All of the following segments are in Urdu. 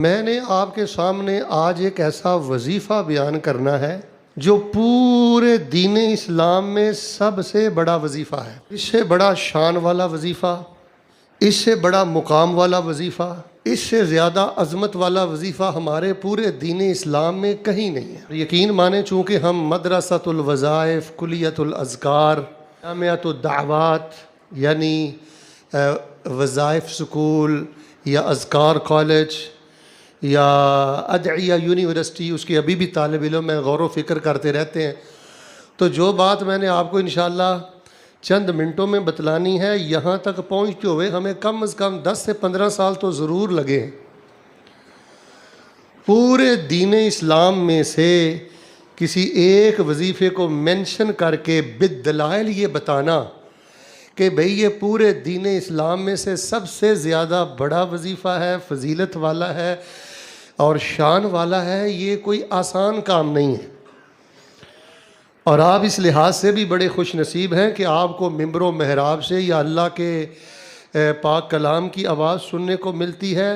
میں نے آپ کے سامنے آج ایک ایسا وظیفہ بیان کرنا ہے جو پورے دین اسلام میں سب سے بڑا وظیفہ ہے۔ اس سے بڑا شان والا وظیفہ، اس سے بڑا مقام والا وظیفہ، اس سے زیادہ عظمت والا وظیفہ ہمارے پورے دین اسلام میں کہیں نہیں ہے۔ یقین مانیں چونکہ ہم مدرسۃ الوظائف، کلیۃ الاذکار، جامعۃ الدعوات یعنی وظائف سکول یا اذکار کالج یا ادعیہ یونیورسٹی، اس کی ابھی بھی طالب علم میں غور و فکر کرتے رہتے ہیں، تو جو بات میں نے آپ کو انشاءاللہ چند منٹوں میں بتلانی ہے، یہاں تک پہنچتے ہوئے ہمیں کم از کم 10 سے 15 سال تو ضرور لگے ہیں۔ پورے دین اسلام میں سے کسی ایک وظیفے کو مینشن کر کے بالدلائل یہ بتانا کہ بھئی یہ پورے دین اسلام میں سے سب سے زیادہ بڑا وظیفہ ہے، فضیلت والا ہے اور شان والا ہے، یہ کوئی آسان کام نہیں ہے۔ اور آپ اس لحاظ سے بھی بڑے خوش نصیب ہیں کہ آپ کو ممبر و محراب سے یا اللہ کے پاک کلام کی آواز سننے کو ملتی ہے،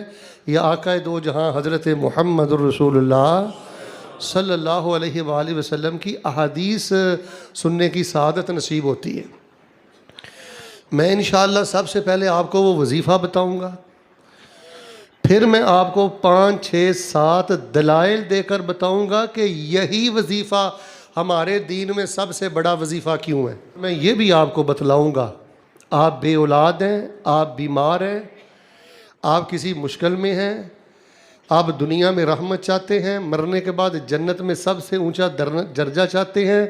یا آقا دو جہاں حضرت محمد الرسول اللہ صلی اللہ علیہ وآلہ وسلم کی احادیث سننے کی سعادت نصیب ہوتی ہے۔ میں انشاءاللہ سب سے پہلے آپ کو وہ وظیفہ بتاؤں گا، پھر میں آپ کو 5 6 7 دلائل دے کر بتاؤں گا کہ یہی وظیفہ ہمارے دین میں سب سے بڑا وظیفہ کیوں ہے۔ میں یہ بھی آپ کو بتلاؤں گا، آپ بے اولاد ہیں، آپ بیمار ہیں، آپ کسی مشکل میں ہیں، آپ دنیا میں رحمت چاہتے ہیں، مرنے کے بعد جنت میں سب سے اونچا درجہ چاہتے ہیں،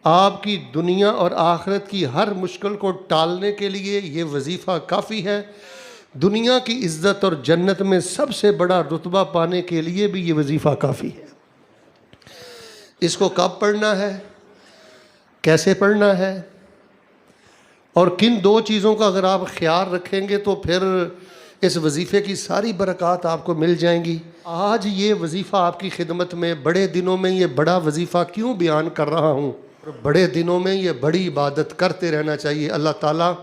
آپ کی دنیا اور آخرت کی ہر مشکل کو ٹالنے کے لیے یہ وظیفہ کافی ہے، دنیا کی عزت اور جنت میں سب سے بڑا رتبہ پانے کے لیے بھی یہ وظیفہ کافی ہے۔ اس کو کب پڑھنا ہے، کیسے پڑھنا ہے، اور کن 2 چیزوں کا اگر آپ خیال رکھیں گے تو پھر اس وظیفے کی ساری برکات آپ کو مل جائیں گی۔ آج یہ وظیفہ آپ کی خدمت میں، بڑے دنوں میں یہ بڑا وظیفہ کیوں بیان کر رہا ہوں؟ بڑے دنوں میں یہ بڑی عبادت کرتے رہنا چاہیے۔ اللہ تعالیٰ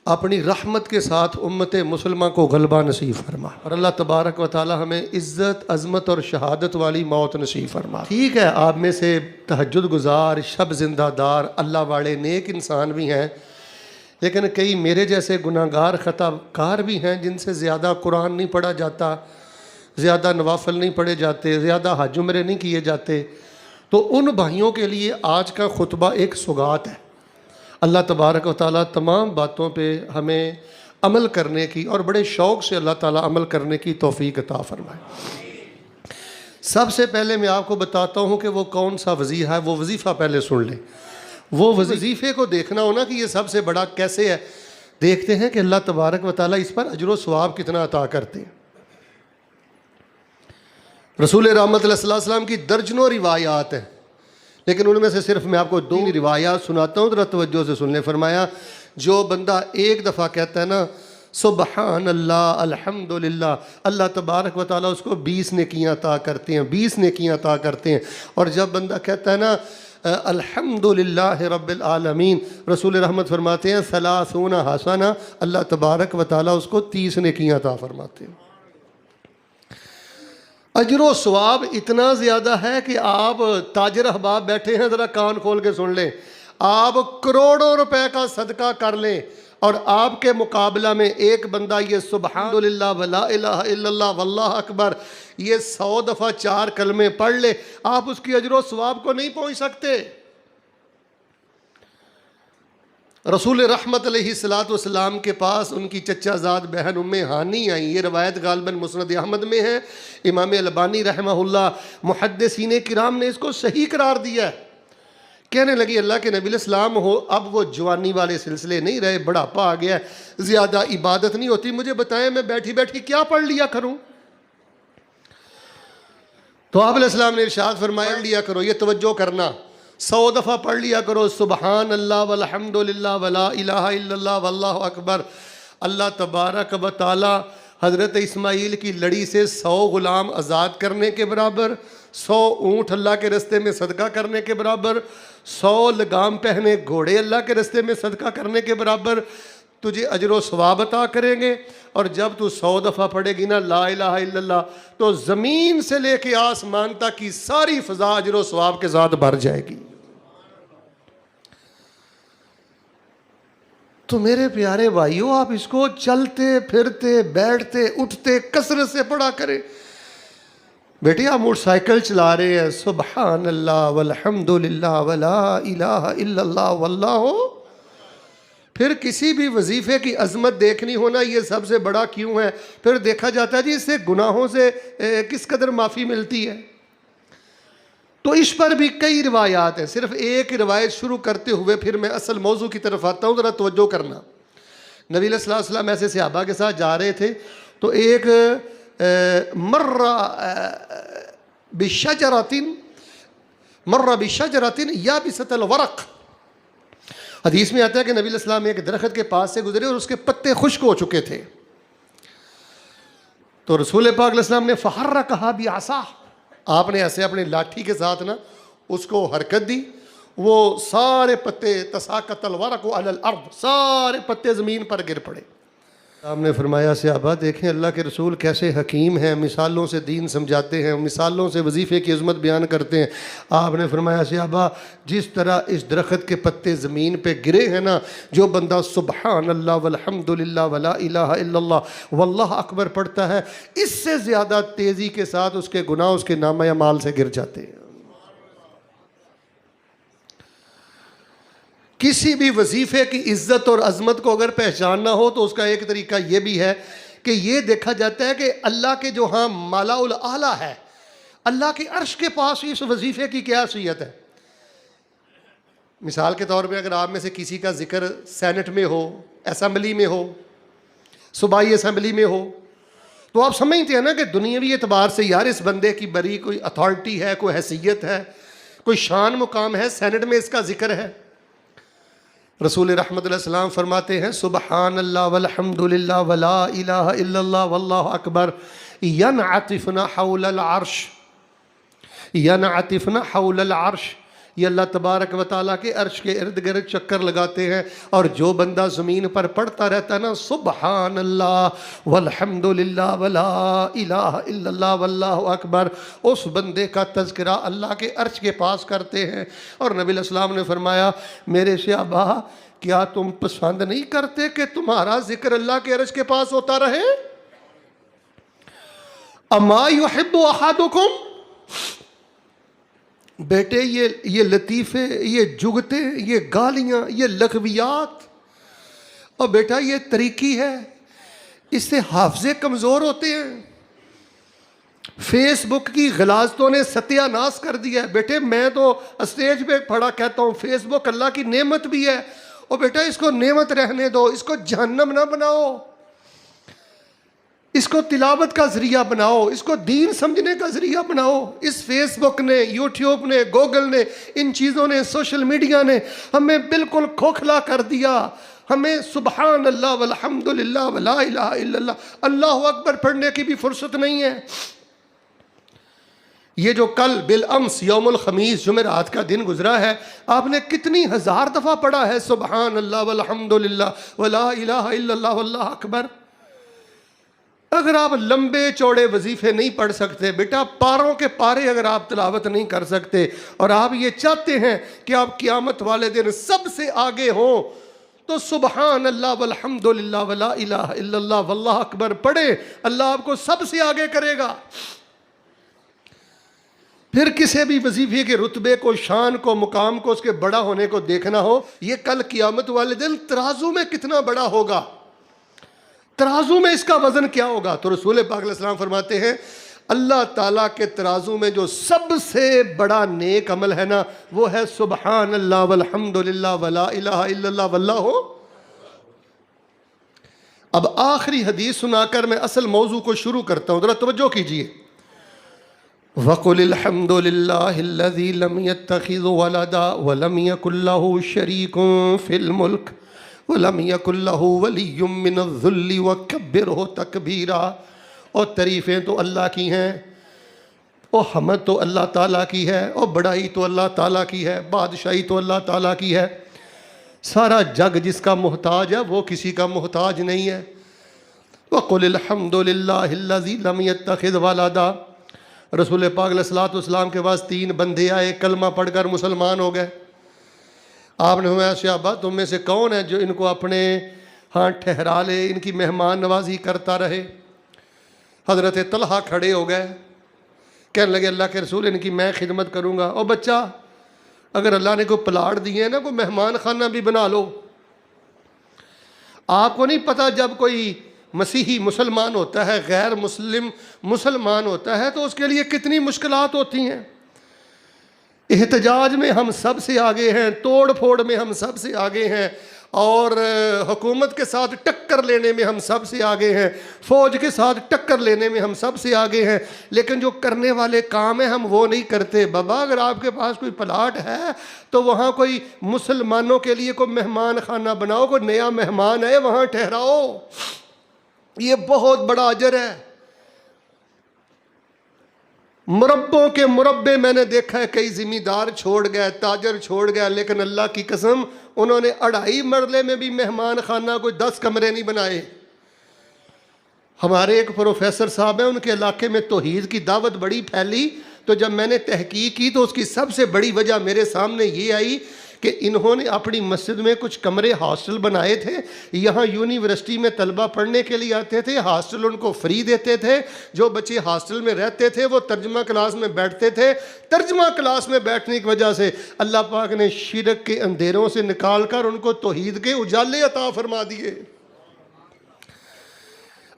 اپنی رحمت کے ساتھ امت مسلمہ کو غلبہ نصیب فرما، اور اللہ تبارک و تعالیٰ ہمیں عزت، عظمت اور شہادت والی موت نصیب فرما۔ ٹھیک ہے، آپ میں سے تہجد گزار، شب زندہ دار، اللہ والے نیک انسان بھی ہیں، لیکن کئی میرے جیسے گناہگار خطا کار بھی ہیں جن سے زیادہ قرآن نہیں پڑھا جاتا، زیادہ نوافل نہیں پڑھے جاتے، زیادہ حج عمرے نہیں کیے جاتے، تو ان بھائیوں کے لیے آج کا خطبہ ایک سوغات ہے۔ اللہ تبارک و تعالیٰ تمام باتوں پہ ہمیں عمل کرنے کی اور بڑے شوق سے اللہ تعالیٰ عمل کرنے کی توفیق عطا فرمائے۔ سب سے پہلے میں آپ کو بتاتا ہوں کہ وہ کون سا وظیفہ ہے، وہ وظیفہ پہلے سن لیں۔ وہ وظیفے کو دیکھنا ہونا کہ یہ سب سے بڑا کیسے ہے، دیکھتے ہیں کہ اللہ تبارک و تعالیٰ اس پر اجر و ثواب کتنا عطا کرتے ہیں۔ رسول رحمت اللہ صلی اللہ علیہ وسلم کی درجنوں روایات ہیں، لیکن ان میں سے صرف میں آپ کو 2 روایات سناتا ہوں، ذرا توجہ سے سن لیں۔ فرمایا جو بندہ ایک دفعہ کہتا ہے نا سبحان اللہ الحمدللہ، اللہ تبارک و تعالیٰ اس کو 20 نیکیاں عطا کرتے ہیں، 20 نیکیاں عطا کرتے ہیں۔ اور جب بندہ کہتا ہے نا الحمدللہ رب العالمین، رسول رحمت فرماتے ہیں 30 حسنہ، اللہ تبارک و تعالیٰ اس کو 30 نیکیاں عطا فرماتے ہیں۔ اجر و ثواب اتنا زیادہ ہے کہ آپ تاجر احباب بیٹھے ہیں، ذرا کان کھول کے سن لیں، آپ کروڑوں روپے کا صدقہ کر لیں اور آپ کے مقابلہ میں ایک بندہ یہ سبحان اللہ ولا الہ الا اللہ واللہ اکبر یہ 100 دفعہ 4 کلمے پڑھ لے، آپ اس کی اجر و ثواب کو نہیں پہنچ سکتے۔ رسول رحمت علیہ السلام کے پاس ان کی چچا زاد بہن ام ہانی آئیں، یہ روایت غالباً مسند احمد میں ہے، امام البانی رحمہ اللہ محدثین کرام نے اس کو صحیح قرار دیا ہے۔ کہنے لگی اللہ کے نبی السلام ہو، اب وہ جوانی والے سلسلے نہیں رہے، بڑھاپا آ گیا ہے، زیادہ عبادت نہیں ہوتی، مجھے بتائیں میں بیٹھی بیٹھی کیا پڑھ لیا کروں؟ تو آپ علیہ السلام نے ارشاد فرمایا لیا کرو، یہ توجہ کرنا، 100 دفعہ پڑھ لیا کرو سبحان اللہ والحمدللہ ولا الہ الا اللہ واللہ اکبر۔ اللہ تبارک و تعالی حضرت اسماعیل کی لڑی سے 100 غلام آزاد کرنے کے برابر، 100 اونٹ اللہ کے رستے میں صدقہ کرنے کے برابر، 100 لگام پہنے گھوڑے اللہ کے رستے میں صدقہ کرنے کے برابر، تجھے اجر و ثواب عطا کریں گے، اور جب تو 100 دفعہ پڑھے گی نا لا الہ الا اللہ تو زمین سے لے کے آسمان تک کی ساری فضا اجر و ثواب کے ساتھ بھر جائے گی۔ تو میرے پیارے بھائیوں، آپ اس کو چلتے پھرتے بیٹھتے اٹھتے کثرت سے پڑھا کریں۔ بیٹی آپ موٹر سائیکل چلا رہے ہیں، سبحان اللہ والحمد للہ ولا الہ الا اللہ واللہ، پھر کسی بھی وظیفے کی عظمت دیکھنی ہونا یہ سب سے بڑا کیوں ہے، پھر دیکھا جاتا ہے جی اس سے گناہوں سے کس قدر معافی ملتی ہے۔ تو اس پر بھی کئی روایات ہیں، صرف ایک روایت شروع کرتے ہوئے پھر میں اصل موضوع کی طرف آتا ہوں، ذرا توجہ کرنا۔ نبی علیہ الصلوۃ والسلام ایسے صحابہ کے ساتھ جا رہے تھے تو ایک مر بشجرۃ یابسۃ الورق، حدیث میں آتا ہے کہ نبی علیہ السلام ایک درخت کے پاس سے گزرے اور اس کے پتے خشک ہو چکے تھے، تو رسول پاک علیہ السلام نے فحرکھا بعصاہ، آپ نے ایسے اپنی لاٹھی کے ساتھ نا اس کو حرکت دی، وہ سارے پتے تساقط الورق علی الارض، سارے پتے زمین پر گر پڑے۔ آپ نے فرمایا صحابہ دیکھیں اللہ کے رسول کیسے حکیم ہیں، مثالوں سے دین سمجھاتے ہیں، مثالوں سے وظیفے کی عظمت بیان کرتے ہیں۔ آپ نے فرمایا صحابہ جس طرح اس درخت کے پتے زمین پہ گرے ہیں نا، جو بندہ سبحان اللہ والحمد للہ ولا الہ الا اللہ واللہ اکبر پڑھتا ہے، اس سے زیادہ تیزی کے ساتھ اس کے گناہ اس کے نامہ اعمال سے گر جاتے ہیں۔ کسی بھی وظیفے کی عزت اور عظمت کو اگر پہچاننا ہو تو اس کا ایک طریقہ یہ بھی ہے کہ یہ دیکھا جاتا ہے کہ اللہ کے جو ہاں مالا الاعلیٰ ہے، اللہ کے عرش کے پاس اس وظیفے کی کیا حیثیت ہے۔ مثال کے طور پہ اگر آپ میں سے کسی کا ذکر سینٹ میں ہو، اسمبلی میں ہو، صوبائی اسمبلی میں ہو، تو آپ سمجھتے ہیں نا کہ دنیاوی اعتبار سے یار اس بندے کی بڑی کوئی اتھارٹی ہے، کوئی حیثیت ہے، کوئی شان مقام ہے، سینٹ میں اس کا ذکر ہے۔ رسول رحمت علیہ السلام فرماتے ہیں سبحان اللہ والحمد للہ ولا الہ الا اللہ واللہ اکبر ینعطفن حول العرش، ینعطفن حول العرش، یہ اللہ تبارک و تعالیٰ کے عرش کے ارد گرد چکر لگاتے ہیں، اور جو بندہ زمین پر پڑھتا رہتا ہے نا سبحان اللہ والحمد للہ ولا الہ الا اللہ واللہ اکبر، اس بندے کا تذکرہ اللہ کے عرش کے پاس کرتے ہیں۔ اور نبی علیہ السلام نے فرمایا میرے صحابہ کیا تم پسند نہیں کرتے کہ تمہارا ذکر اللہ کے عرش کے پاس ہوتا رہے؟ اما یحب احدکم، بیٹے یہ لطیفے، یہ جگتے، یہ گالیاں، یہ لغویات، اور بیٹا یہ طریقی ہے، اس سے حافظے کمزور ہوتے ہیں۔ فیس بک کی غلاظتوں نے ستیہ ناس کر دیا ہے۔ بیٹے میں تو اسٹیج پہ پڑھا کہتا ہوں فیس بک اللہ کی نعمت بھی ہے، اور بیٹا اس کو نعمت رہنے دو، اس کو جہنم نہ بناؤ، اس کو تلاوت کا ذریعہ بناؤ، اس کو دین سمجھنے کا ذریعہ بناؤ۔ اس فیس بک نے، یوٹیوب نے، گوگل نے، ان چیزوں نے، سوشل میڈیا نے ہمیں بالکل کھوکھلا کر دیا۔ ہمیں سبحان اللہ والحمد للہ ولا الہ الا اللہ اللہ اکبر پڑھنے کی بھی فرصت نہیں ہے۔ یہ جو کل بالامس یوم الخمیس جمعرات کا دن گزرا ہے، آپ نے کتنی ہزار دفعہ پڑھا ہے سبحان اللہ والحمد للہ ولا الہ الا اللہ واللہ اکبر۔ اگر آپ لمبے چوڑے وظیفے نہیں پڑھ سکتے، بیٹا پاروں کے پارے اگر آپ تلاوت نہیں کر سکتے، اور آپ یہ چاہتے ہیں کہ آپ قیامت والے دن سب سے آگے ہوں، تو سبحان اللہ والحمد للہ ولا الہ الا اللہ واللہ اکبر پڑھیں، اللہ آپ کو سب سے آگے کرے گا۔ پھر کسی بھی وظیفے کے رتبے کو، شان کو، مقام کو، اس کے بڑا ہونے کو دیکھنا ہو، یہ کل قیامت والے دن ترازو میں کتنا بڑا ہوگا، ترازو میں اس کا وزن کیا ہوگا۔ تو رسول پاک علیہ السلام فرماتے ہیں اللہ تعالیٰ کے ترازو میں جو سب سے بڑا نیک عمل ہے نا، وہ ہے سبحان اللہ والحمد للہ ولا الہ الا اللہ واللہ۔ اب آخری حدیث سنا کر میں اصل موضوع کو شروع کرتا ہوں، ذرا توجہ کیجئے۔ وَقُلِ الْحَمْدُ لِلَّهِ الَّذِي لَمْ يَتَّخِذْ وَلَدًا وَلَمْ يَكُنْ لَهُ شَرِيكٌ فِي الْمُلْكِ وَلَمْ يَكُنْ لَهُ وَلِيٌّ مِّنَ الذُّلِّ وَكَبِّرْهُ تَكْبِيرًا۔ اور تعریفیں تو اللہ کی ہیں، اور حمد تو اللہ تعالیٰ کی ہے، اور بڑائی تو اللہ تعالیٰ کی ہے، بادشاہی تو اللہ تعالیٰ کی ہے، سارا جگ جس کا محتاج ہے وہ کسی کا محتاج نہیں ہے. وَقُلِ الْحَمْدُ لِلَّهِ الَّذِي لَمْ يَتَّخِذْ وَلَدًا. رسول پاک علیہ الصلوۃ والسلام کے پاس 3 بندے آئے, کلمہ پڑھ کر مسلمان ہو گئے. آپ نے فرمایا صحابہ تم میں سے کون ہے جو ان کو اپنے ہاں ٹھہرا لے, ان کی مہمان نوازی کرتا رہے. حضرت طلحہ کھڑے ہو گئے, کہنے لگے اللہ کے رسول ان کی میں خدمت کروں گا. او بچہ, اگر اللہ نے کوئی پلاٹ دیے ہیں نا, کوئی مہمان خانہ بھی بنا لو. آپ کو نہیں پتہ جب کوئی مسیحی مسلمان ہوتا ہے, غیر مسلم مسلمان ہوتا ہے, تو اس کے لیے کتنی مشکلات ہوتی ہیں. احتجاج میں ہم سب سے آگے ہیں, توڑ پھوڑ میں ہم سب سے آگے ہیں, اور حکومت کے ساتھ ٹکر لینے میں ہم سب سے آگے ہیں, فوج کے ساتھ ٹکر لینے میں ہم سب سے آگے ہیں, لیکن جو کرنے والے کام ہیں ہم وہ نہیں کرتے. بابا اگر آپ کے پاس کوئی پلاٹ ہے تو وہاں کوئی مسلمانوں کے لیے کوئی مہمان خانہ بناؤ, کوئی نیا مہمان ہے وہاں ٹھہراؤ, یہ بہت بڑا اجر ہے. مربوں کے مربے میں نے دیکھا ہے, کئی زمیندار چھوڑ گئے, تاجر چھوڑ گیا, لیکن اللہ کی قسم انہوں نے 2.5 مرلے میں بھی مہمان خانہ کوئی 10 کمرے نہیں بنائے. ہمارے ایک پروفیسر صاحب ہیں, ان کے علاقے میں توحید کی دعوت بڑی پھیلی, تو جب میں نے تحقیق کی تو اس کی سب سے بڑی وجہ میرے سامنے یہ آئی کہ انہوں نے اپنی مسجد میں کچھ کمرے ہاسٹل بنائے تھے. یہاں یونیورسٹی میں طلبہ پڑھنے کے لیے آتے تھے, ہاسٹل ان کو فری دیتے تھے. جو بچے ہاسٹل میں رہتے تھے وہ ترجمہ کلاس میں بیٹھتے تھے. ترجمہ کلاس میں بیٹھنے کی وجہ سے اللہ پاک نے شرک کے اندھیروں سے نکال کر ان کو توحید کے اجالے عطا فرما دیے.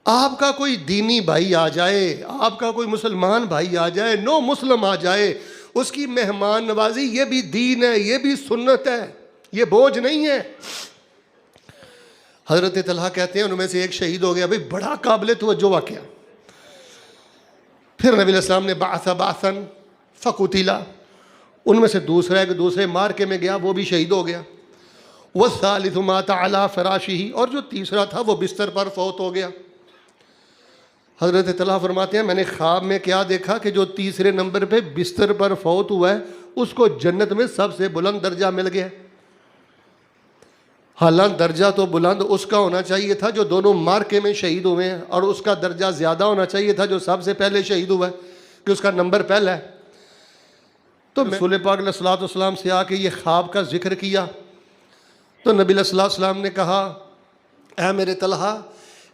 آپ کا کوئی دینی بھائی آ جائے, آپ کا کوئی مسلمان بھائی آ جائے, نو مسلم آ جائے, اس کی مہمان نوازی یہ بھی دین ہے, یہ بھی سنت ہے, یہ بوجھ نہیں ہے. حضرت طلحہ کہتے ہیں ان میں سے ایک شہید ہو گیا. بھئی بڑا قابل توجہ واقعہ. پھر نبی علیہ السلام نے بعث بعثا فقتل, ان میں سے دوسرا ایک دوسرے مارکے میں گیا, وہ بھی شہید ہو گیا. والثالث مات علی فراشہ, اور جو تیسرا تھا وہ بستر پر فوت ہو گیا. حضرت طلحہ فرماتے ہیں میں نے خواب میں کیا دیکھا کہ جو تیسرے نمبر پہ بستر پر فوت ہوا ہے اس کو جنت میں سب سے بلند درجہ مل گیا. حالانکہ درجہ تو بلند اس کا ہونا چاہیے تھا جو دونوں مارکے میں شہید ہوئے ہیں, اور اس کا درجہ زیادہ ہونا چاہیے تھا جو سب سے پہلے شہید ہوا ہے, کہ اس کا نمبر پہلا ہے. تو رسول پاک علیہ الصلوۃ والسلام سے آ کے یہ خواب کا ذکر کیا تو نبی علیہ الصلوۃ والسلام نے کہا اے میرے طلحہ,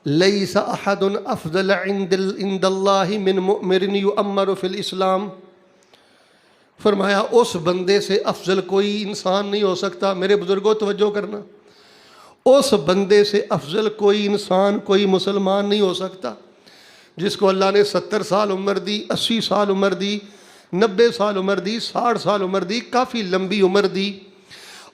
لیس احد افضل عند اللہ من مؤمر یؤمر فی الاسلام. فرمایا اس بندے سے افضل کوئی انسان نہیں ہو سکتا. میرے بزرگوں توجہ کرنا, اس بندے سے افضل کوئی انسان, کوئی مسلمان نہیں ہو سکتا جس کو اللہ نے 70 سال عمر دی, 80 سال عمر دی, 90 سال عمر دی, 60 سال عمر دی, کافی لمبی عمر دی,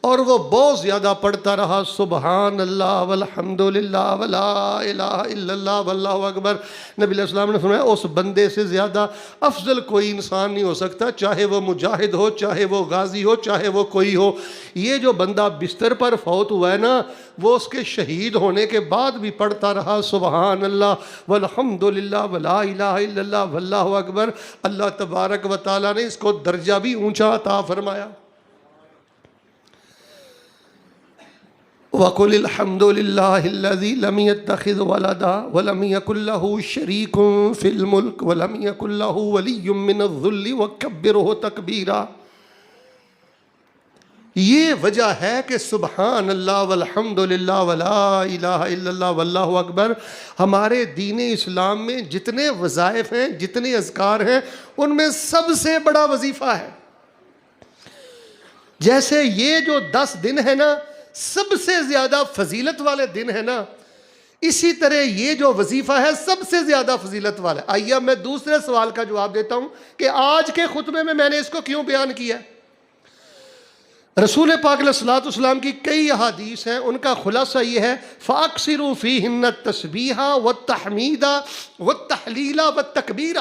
اور وہ بہت زیادہ پڑھتا رہا سبحان اللہ والحمد للہ ولا الہ الا اللہ واللہ اکبر. نبی علیہ السلام نے فرمایا اس بندے سے زیادہ افضل کوئی انسان نہیں ہو سکتا, چاہے وہ مجاہد ہو, چاہے وہ غازی ہو, چاہے وہ کوئی ہو. یہ جو بندہ بستر پر فوت ہوا ہے نا, وہ اس کے شہید ہونے کے بعد بھی پڑھتا رہا سبحان اللہ والحمد للہ ولا الہ الا اللہ واللہ اکبر. اللہ تبارک و تعالیٰ نے اس کو درجہ بھی اونچا عطا فرمایا. وَقُلِ الْحَمْدُ لِلَّهِ الَّذِي لَمْ يَتَّخِذْ وَلَدًا وَلَمْ يَكُنْ لَهُ شَرِيكٌ فِي الْمُلْكِ وَلَمْ يَكُنْ لَهُ وَلِيٌّ مِّنَ الذُّلِّ وَكَبِّرْهُ تَكْبِيرًا. یہ وجہ ہے کہ سبحان اللہ والحمد للہ ولا الہ الا اللہ واللہ اکبر ہمارے دین اسلام میں جتنے وظائف ہیں, جتنے اذکار ہیں, ان میں سب سے بڑا وظیفہ ہے. جیسے یہ جو 10 دن ہے نا سب سے زیادہ فضیلت والے دن ہے نا, اسی طرح یہ جو وظیفہ ہے سب سے زیادہ فضیلت والا ہے. آئیے میں دوسرے سوال کا جواب دیتا ہوں کہ آج کے خطبے میں نے اس کو کیوں بیان کیا ہے. رسول پاک علیہ الصلوۃ والسلام کی کئی احادیث ہیں, ان کا خلاصہ یہ ہے فَأَكْثِرُوا فِيهِنَّ التَّسْبِيحَ وَالتَّحْمِيدَ وَالتَّحْلِيلَ وَالتَّكْبِيرَ.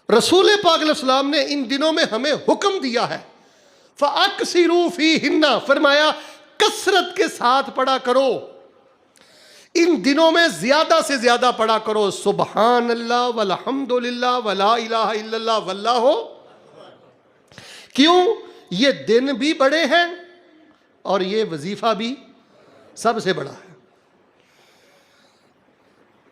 رسول پاک علیہ السلام نے ان دنوں میں ہمیں حکم دیا ہے فَأَكْثِرُوا فِيهِنَّ, فرمایا کثرت کے ساتھ پڑھا کرو, ان دنوں میں زیادہ سے زیادہ پڑھا کرو سبحان اللہ والحمد للہ ولا الہ الا اللہ واللہ. کیوں؟ یہ دن بھی بڑے ہیں اور یہ وظیفہ بھی سب سے بڑا ہے۔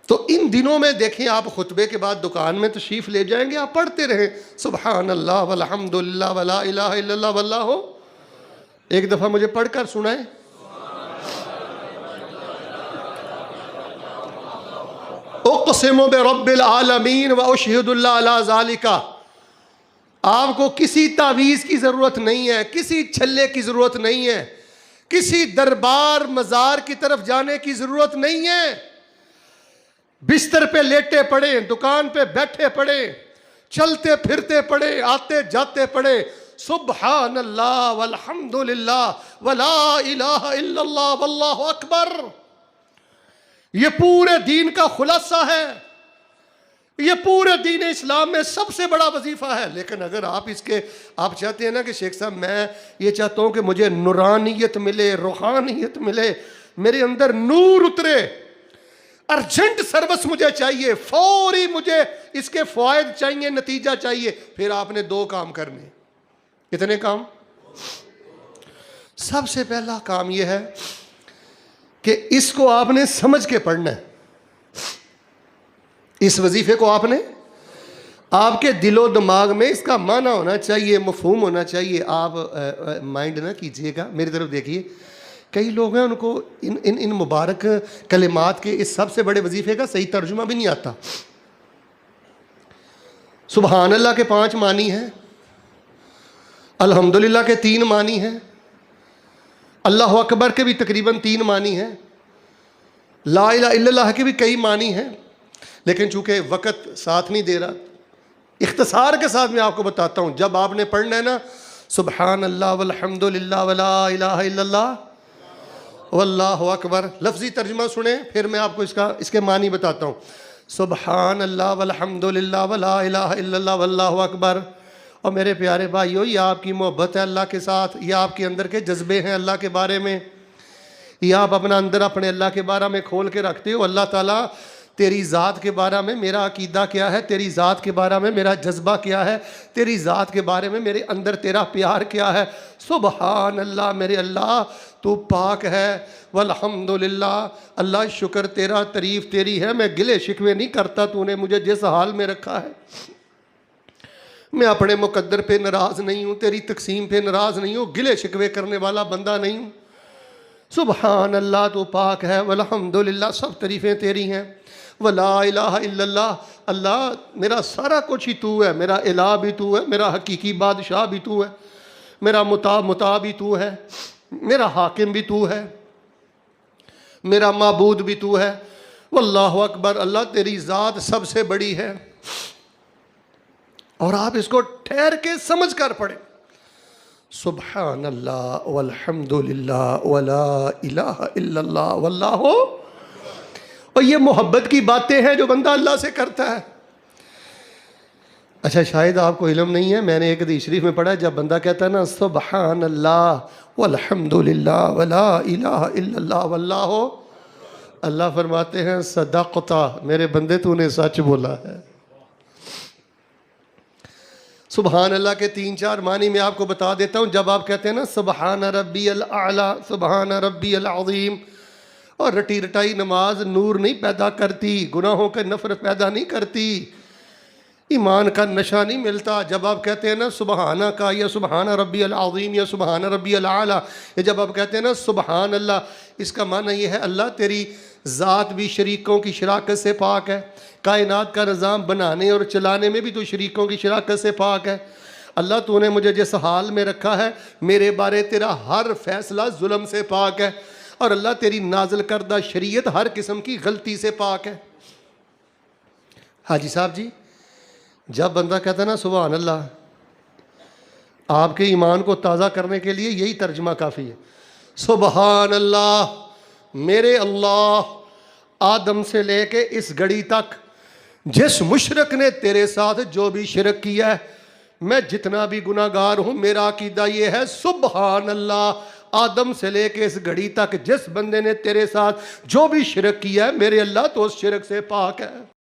تو ان دنوں میں دیکھیں، آپ خطبے کے بعد دکان میں تشریف لے جائیں گے، آپ پڑھتے رہیں سبحان اللہ والحمد للہ ولا الہ الا اللہ واللہ، ایک دفعہ مجھے پڑھ کر سنائیں۔ اقسم برب العالمین واشہد اللہ علی ذالک، آپ کو کسی تعویذ کی ضرورت نہیں ہے، کسی چھلے کی ضرورت نہیں ہے، کسی دربار مزار کی طرف جانے کی ضرورت نہیں ہے۔ بستر پہ لیٹے پڑے، دکان پہ بیٹھے پڑے، چلتے پھرتے پڑے، آتے جاتے پڑے، سبحان اللہ والحمد للہ ولا الہ الا اللہ واللہ اکبر، یہ پورے دین کا خلاصہ ہے، یہ پورے دین اسلام میں سب سے بڑا وظیفہ ہے۔ لیکن اگر آپ چاہتے ہیں نا کہ شیخ صاحب میں یہ چاہتا ہوں کہ مجھے نورانیت ملے، روحانیت ملے، میرے اندر نور اترے، ارجنٹ سروس مجھے چاہیے، فوری مجھے اس کے فوائد چاہیے، نتیجہ چاہیے، پھر آپ نے 2 کام کرنے۔ کتنے کام؟ سب سے پہلا کام یہ ہے کہ اس کو آپ نے سمجھ کے پڑھنا ہے، اس وظیفے کو آپ کے دل و دماغ میں اس کا معنی ہونا چاہیے، مفہوم ہونا چاہیے۔ آپ مائنڈ نہ کیجئے گا، میری طرف دیکھیے، کئی لوگ ہیں ان کو ان مبارک کلمات کے اس سب سے بڑے وظیفے کا صحیح ترجمہ بھی نہیں آتا۔ سبحان اللہ کے 5 معنی ہیں، الحمدللہ کے 3 معنی ہیں، اللہ اکبر کے بھی تقریباً 3 معنی ہیں، لا الہ الا اللہ کے بھی کئی معنی ہیں، لیکن چونکہ وقت ساتھ نہیں دے رہا، اختصار کے ساتھ میں آپ کو بتاتا ہوں۔ جب آپ نے پڑھنا ہے نا سبحان اللہ والحمد للہ ولا الہ الا اللہ واللہ اکبر، لفظی ترجمہ سنیں، پھر میں آپ کو اس کے معنی بتاتا ہوں۔ سبحان اللہ والحمد للہ ولا الہ الا اللہ واللہ اکبر۔ اور میرے پیارے بھائیو، یہ آپ کی محبت ہے اللہ کے ساتھ، یہ آپ کے اندر کے جذبے ہیں اللہ کے بارے میں، یہ آپ اپنا اندر اپنے اللہ کے بارے میں کھول کے رکھتے ہو۔ اللہ تعالیٰ تیری ذات کے بارے میں میرا عقیدہ کیا ہے، تیری ذات کے بارے میں میرا جذبہ کیا ہے، تیری ذات کے بارے میں میرے اندر تیرا پیار کیا ہے۔ سبحان اللہ، میرے اللہ تو پاک ہے، والحمدللہ، اللہ شکر تیرا، تعریف تیری ہے، میں گلے شکوے نہیں کرتا، تو نے مجھے جس حال میں رکھا ہے، میں اپنے مقدر پہ ناراض نہیں ہوں، تیری تقسیم پہ ناراض نہیں ہوں، گلے شکوے کرنے والا بندہ نہیں ہوں۔ سبحان اللہ، تو پاک ہے، والحمدللہ، سب تعریفیں تیری ہیں، ولا الہ الا اللہ، اللہ میرا سارا کچھ ہی تو ہے، میرا الہ بھی تو ہے، میرا حقیقی بادشاہ بھی تو ہے، میرا متا بھی تو ہے، میرا حاکم بھی تو ہے، میرا معبود بھی تو ہے، واللہ اکبر، اللہ تیری ذات سب سے بڑی ہے۔ اور آپ اس کو ٹھہر کے سمجھ کر پڑھیں، سبحان اللہ والحمد للہ ولا الہ الا اللہ واللہ۔ اور یہ محبت کی باتیں ہیں جو بندہ اللہ سے کرتا ہے۔ اچھا، شاید آپ کو علم نہیں ہے، میں نے ایک حدیث شریف میں پڑھا ہے، جب بندہ کہتا ہے نا سبحان اللہ والحمد للہ ولا الہ الا اللہ واللہ، اللہ فرماتے ہیں صدقت، میرے بندے تو نے سچ بولا ہے۔ سبحان اللہ کے 3-4 معنی میں آپ کو بتا دیتا ہوں۔ جب آپ کہتے ہیں نا سبحان ربی الاعلیٰ، سبحان ربی العظیم، اور رٹی رٹائی نماز نور نہیں پیدا کرتی، گناہوں کا نفرت پیدا نہیں کرتی، ایمان کا نشہ نہیں ملتا۔ جب آپ کہتے ہیں نا سبحانہ کا، یا سبحان ربی العظیم، یا سبحان ربی الاعلیٰ، یا جب آپ کہتے ہیں نا سبحان اللہ، اس کا معنی یہ ہے اللہ تیری ذات بھی شریکوں کی شراکت سے پاک ہے، کائنات کا نظام بنانے اور چلانے میں بھی تو شریکوں کی شراکت سے پاک ہے۔ اللہ تو نے مجھے جس حال میں رکھا ہے، میرے بارے تیرا ہر فیصلہ ظلم سے پاک ہے، اور اللہ تیری نازل کردہ شریعت ہر قسم کی غلطی سے پاک ہے۔ حاجی صاحب جی، جب بندہ کہتا ہے نا سبحان اللہ، آپ کے ایمان کو تازہ کرنے کے لیے یہی ترجمہ کافی ہے۔ سبحان اللہ، میرے اللہ، آدم سے لے کے اس گھڑی تک جس مشرک نے تیرے ساتھ جو بھی شرک کیا ہے، میں جتنا بھی گناہ گار ہوں، میرا عقیدہ یہ ہے سبحان اللہ، آدم سے لے کے اس گھڑی تک جس بندے نے تیرے ساتھ جو بھی شرک کیا ہے، میرے اللہ تو اس شرک سے پاک ہے۔